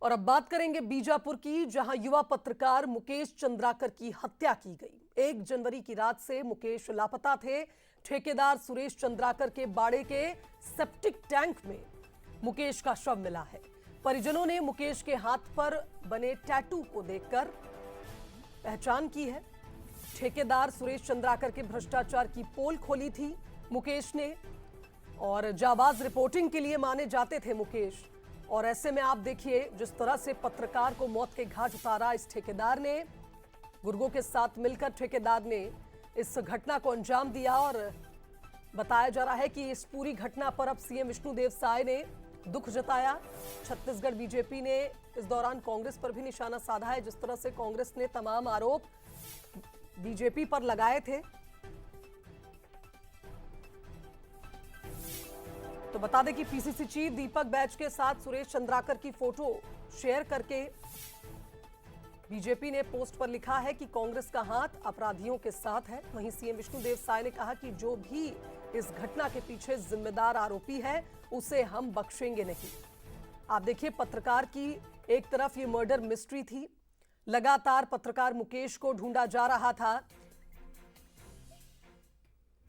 और अब बात करेंगे बीजापुर की, जहां युवा पत्रकार मुकेश चंद्राकर की हत्या की गई। 1 जनवरी की रात से मुकेश लापता थे। ठेकेदार सुरेश चंद्राकर के बाड़े के सेप्टिक टैंक में मुकेश का शव मिला है। परिजनों ने मुकेश के हाथ पर बने टैटू को देखकर पहचान की है। ठेकेदार सुरेश चंद्राकर के भ्रष्टाचार की पोल खोली थी मुकेश ने, और जाबाज रिपोर्टिंग के लिए माने जाते थे मुकेश। और ऐसे में आप देखिए जिस तरह से पत्रकार को मौत के घाट उतारा इस ठेकेदार ने। गुर्गों के साथ मिलकर ठेकेदार ने इस घटना को अंजाम दिया, और बताया जा रहा है कि इस पूरी घटना पर अब सीएम विष्णुदेव साय ने दुख जताया। छत्तीसगढ़ बीजेपी ने इस दौरान कांग्रेस पर भी निशाना साधा है। जिस तरह से कांग्रेस ने तमाम आरोप बीजेपी पर लगाए थे, तो बता दें कि पीसीसी चीफ दीपक बैज के साथ सुरेश चंद्राकर की फोटो शेयर करके बीजेपी ने पोस्ट पर लिखा है कि कांग्रेस का हाथ अपराधियों के साथ है। वहीं सीएम विष्णुदेव साय ने कहा कि जो भी इस घटना के पीछे जिम्मेदार आरोपी है उसे हम बख्शेंगे नहीं। आप देखिए, पत्रकार की एक तरफ ये मर्डर मिस्ट्री थी, लगातार पत्रकार मुकेश को ढूंढा जा रहा था।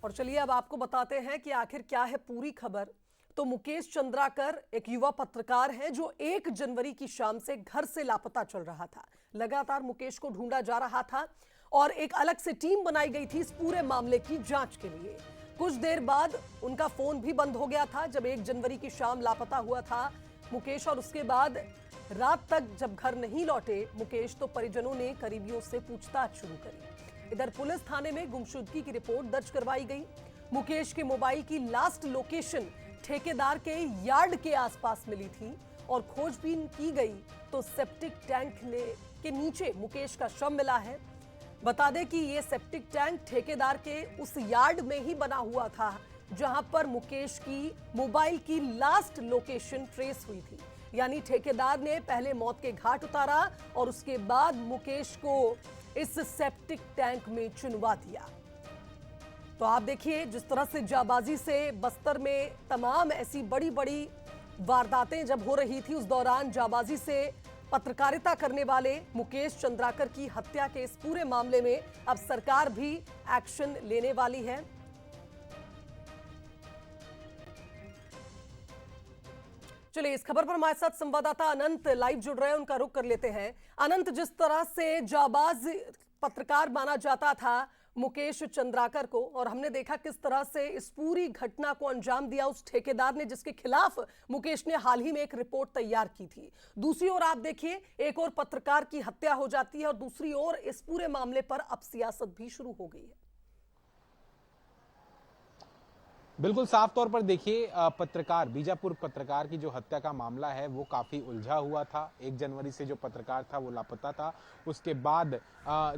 और चलिए अब आपको बताते हैं कि आखिर क्या है पूरी खबर। तो मुकेश चंद्राकर एक युवा पत्रकार है जो 1 जनवरी की शाम से घर से लापता चल रहा था। लगातार मुकेश को ढूंढा जा रहा था और एक अलग से टीम बनाई गई थी इस पूरे मामले की जांच के लिए। कुछ देर बाद उनका फोन भी बंद हो गया था जब 1 जनवरी की शाम लापता हुआ था मुकेश, और उसके बाद रात तक जब घर नहीं लौटे मुकेश तो परिजनों ने करीबियों से पूछताछ शुरू करी। इधर पुलिस थाने में गुमशुदगी की रिपोर्ट दर्ज करवाई गई। मुकेश के मोबाइल की लास्ट लोकेशन ठेकेदार के यार्ड के आसपास मिली थी और खोजबीन की गई तो सेप्टिक टैंक के नीचे मुकेश का शव मिला है। बता दें कि यह सेप्टिक टैंक ठेकेदार के उस यार्ड में ही बना हुआ था जहां पर मुकेश की मोबाइल की लास्ट लोकेशन ट्रेस हुई थी। यानी ठेकेदार ने पहले मौत के घाट उतारा और उसके बाद मुकेश को इस सेप्टिक टैंक में चुनवा दिया। तो आप देखिए जिस तरह से जाबाजी से बस्तर में तमाम ऐसी बड़ी बड़ी वारदातें जब हो रही थी, उस दौरान जाबाजी से पत्रकारिता करने वाले मुकेश चंद्राकर की हत्या के इस पूरे मामले में अब सरकार भी एक्शन लेने वाली है। चलिए इस खबर पर हमारे साथ संवाददाता अनंत लाइव जुड़ रहे हैं, उनका रुख कर लेते हैं। अनंत, जिस तरह से जाबाज पत्रकार माना जाता था मुकेश चंद्राकर को, और हमने देखा किस तरह से इस पूरी घटना को अंजाम दिया उस ठेकेदार ने जिसके खिलाफ मुकेश ने हाल ही में एक रिपोर्ट तैयार की थी। दूसरी ओर आप देखिए एक और पत्रकार की हत्या हो जाती है और दूसरी ओर इस पूरे मामले पर अब सियासत भी शुरू हो गई है। बिल्कुल साफ तौर पर देखिए, पत्रकार बीजापुर पत्रकार की जो हत्या का मामला है वो काफी उलझा हुआ था। 1 जनवरी से जो पत्रकार था वो लापता था। उसके बाद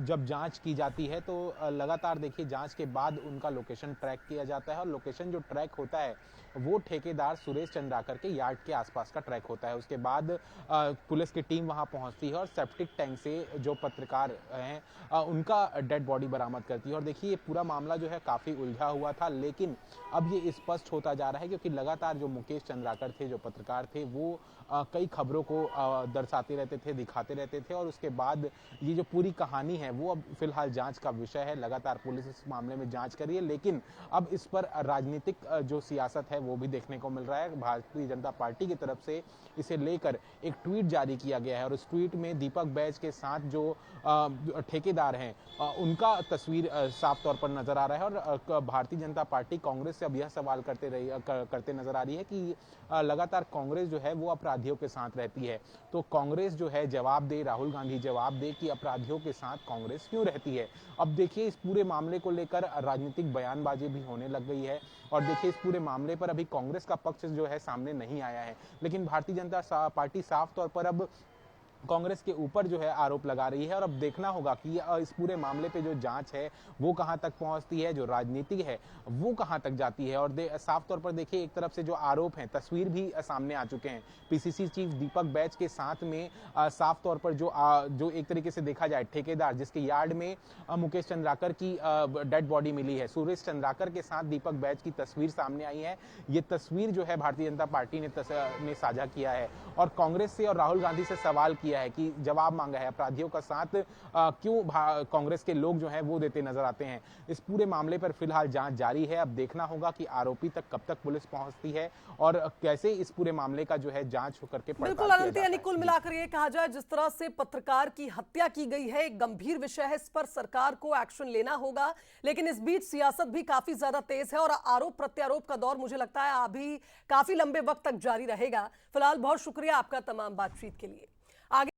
जब जांच की जाती है तो लगातार देखिए जांच के बाद उनका लोकेशन ट्रैक किया जाता है, और लोकेशन जो ट्रैक होता है वो ठेकेदार सुरेश चंद्राकर के यार्ड के आसपास का ट्रैक होता है। उसके बाद पुलिस की टीम वहां पहुंचती है और सेप्टिक टैंक से जो पत्रकार हैं उनका डेड बॉडी बरामद करती है। और देखिए ये पूरा मामला जो है काफी उलझा हुआ था, लेकिन अब ये स्पष्ट होता जा रहा है क्योंकि लगातार जो मुकेश चंद्राकर थे, जो पत्रकार थे, वो कई खबरों को दर्शाते रहते थे, दिखाते रहते थे, और उसके बाद ये जो पूरी कहानी है वो अब फिलहाल जांच का विषय है। लगातार पुलिस इस मामले में जांच कर रही है, लेकिन अब इस पर राजनीतिक जो सियासत है वो भी देखने को मिल रहा है। भारतीय जनता पार्टी की तरफ से इसे लेकर एक ट्वीट जारी किया गया है, और उस ट्वीट में दीपक बैज के साथ जो ठेकेदार हैं उनका तस्वीर साफ तौर पर नजर आ रहा है। और भारतीय जनता पार्टी कांग्रेस से अब यह सवाल करते नजर आ रही है कि लगातार कांग्रेस जो है वो अपराधियों के साथ रहती है, तो कांग्रेस जो है जवाब दे, राहुल गांधी जवाब दे कि अपराधियों के साथ कांग्रेस क्यों रहती है। अब देखिए इस पूरे मामले को लेकर राजनीतिक बयानबाजी भी होने लग गई है, और देखिए इस पूरे मामले पर अभी कांग्रेस का पक्ष जो है सामने नहीं आया है, लेकिन भारतीय जनता पार्टी साफ तौर पर अब कांग्रेस के ऊपर जो है आरोप लगा रही है। और अब देखना होगा कि इस पूरे मामले पे जो जांच है वो कहां तक पहुंचती है, जो राजनीति है वो कहां तक जाती है। और साफ तौर पर देखिए, एक तरफ से जो आरोप हैं, तस्वीर भी सामने आ चुके हैं। पीसीसी चीफ दीपक बैज के साथ में साफ तौर पर जो एक तरीके से देखा जाए ठेकेदार, जिसके यार्ड में मुकेश चंद्राकर की डेड बॉडी मिली है, सुरेश चंद्राकर के साथ दीपक बैज की तस्वीर सामने आई है। ये तस्वीर जो है भारतीय जनता पार्टी ने साझा किया है और कांग्रेस से और राहुल गांधी से सवाल किया है कि जवाब मांगा है, अपराधियों का साथ क्यों कांग्रेस के लोग जो हैं वो देते नजर आते हैं। इस पूरे मामले पर फिलहाल जांच जारी है। अब देखना होगा कि आरोपी तक कब तक पुलिस पहुंचती है और कैसे इस पूरे मामले का जो है जांच करके बिल्कुल अनंत, यानी कुल मिलाकर ये कहा जाए जिस तरह से पत्रकार की हत्या की गई है, एक गंभीर विषय है, इस पर सरकार को एक्शन लेना होगा। लेकिन इस बीच सियासत भी काफी ज्यादा तेज है और आरोप प्रत्यारोप का दौर मुझे लगता है अभी काफी लंबे वक्त तक जारी रहेगा। फिलहाल बहुत शुक्रिया आपका तमाम बातचीत के लिए। आगे